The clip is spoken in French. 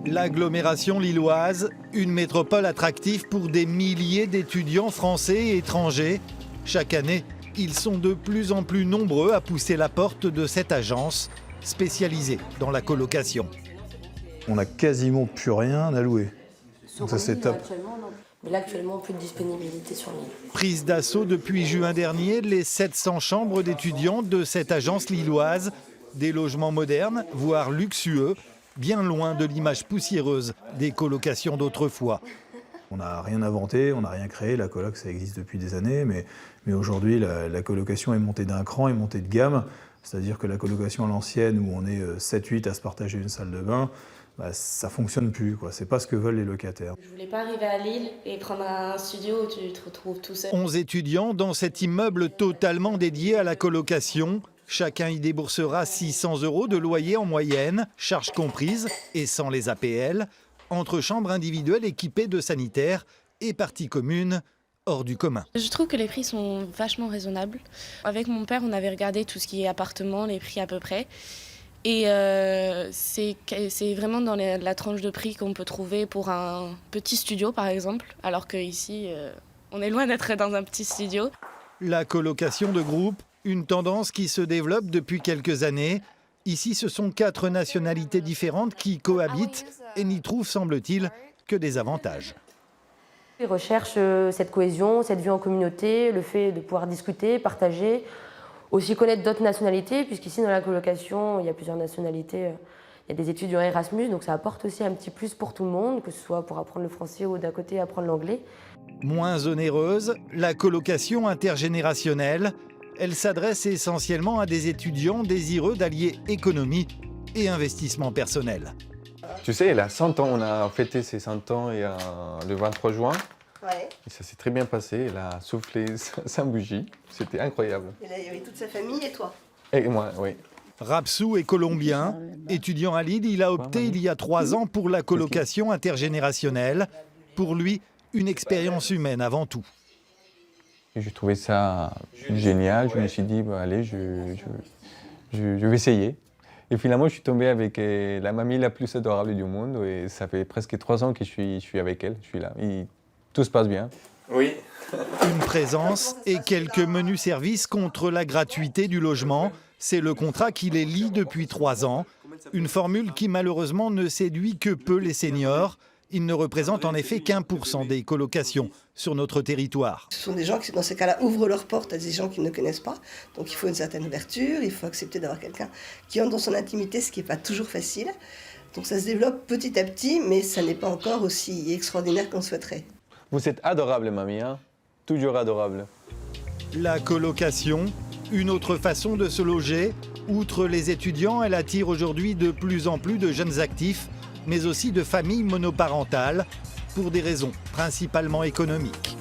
L'agglomération lilloise, une métropole attractive pour des milliers d'étudiants français et étrangers. Chaque année, ils sont de plus en plus nombreux à pousser la porte de cette agence spécialisée dans la colocation. On n'a quasiment plus rien à louer. Donc ça c'est top. Mais là actuellement, plus de disponibilité sur l'île. Prise d'assaut depuis juin dernier, les 700 chambres d'étudiants de cette agence lilloise. Des logements modernes, voire luxueux, bien loin de l'image poussiéreuse des colocations d'autrefois. On n'a rien inventé, on n'a rien créé, la coloc ça existe depuis des années, mais aujourd'hui la colocation est montée d'un cran, est montée de gamme. C'est-à-dire que la colocation à l'ancienne, où on est 7-8 à se partager une salle de bain, ça ne fonctionne plus, quoi. C'est pas ce que veulent les locataires. Je voulais pas arriver à Lille et prendre un studio où tu te retrouves tout seul. 11 étudiants dans cet immeuble totalement dédié à la colocation. Chacun y déboursera 600 € de loyer en moyenne, charges comprises et sans les APL, entre chambres individuelles équipées de sanitaires et parties communes hors du commun. Je trouve que les prix sont vachement raisonnables. Avec mon père, on avait regardé tout ce qui est appartement, les prix à peu près. Et c'est vraiment dans la tranche de prix qu'on peut trouver pour un petit studio, par exemple, alors qu'ici, on est loin d'être dans un petit studio. La colocation de groupe, une tendance qui se développe depuis quelques années. Ici, ce sont 4 nationalités différentes qui cohabitent et n'y trouvent, semble-t-il, que des avantages. Ils recherchent cette cohésion, cette vie en communauté, le fait de pouvoir discuter, partager, aussi connaître d'autres nationalités, puisqu'ici dans la colocation, il y a plusieurs nationalités. Il y a des étudiants Erasmus, donc ça apporte aussi un petit plus pour tout le monde, que ce soit pour apprendre le français ou d'un côté apprendre l'anglais. Moins onéreuse, la colocation intergénérationnelle. Elle s'adresse essentiellement à des étudiants désireux d'allier économie et investissement personnel. Tu sais, elle a 100 ans, on a fêté ses 100 ans le 23 juin. Ouais. Et ça s'est très bien passé, elle a soufflé sa bougie, c'était incroyable. Et là, il y avait toute sa famille et toi. Et moi, oui. Rapsou est colombien. Étudiant à Lille, il a opté il y a 3 ans pour la colocation intergénérationnelle. Pour lui, une expérience humaine avant tout. J'ai trouvé ça génial, je me suis dit, allez, je vais essayer. Et finalement, je suis tombé avec la mamie la plus adorable du monde. Et ça fait presque 3 ans que je suis avec elle, je suis là. Et tout se passe bien. Oui. Une présence et quelques menus services contre la gratuité du logement. C'est le contrat qui les lie depuis 3 ans. Une formule qui malheureusement ne séduit que peu les seniors. Ils ne représentent en effet qu'1% des colocations sur notre territoire. Ce sont des gens qui, dans ces cas-là, ouvrent leurs portes à des gens qu'ils ne connaissent pas. Donc il faut une certaine ouverture, il faut accepter d'avoir quelqu'un qui entre dans son intimité, ce qui n'est pas toujours facile. Donc ça se développe petit à petit, mais ça n'est pas encore aussi extraordinaire qu'on souhaiterait. Vous êtes adorable, mamie, hein? Toujours adorable. La colocation, une autre façon de se loger. Outre les étudiants, elle attire aujourd'hui de plus en plus de jeunes actifs, mais aussi de familles monoparentales, pour des raisons principalement économiques.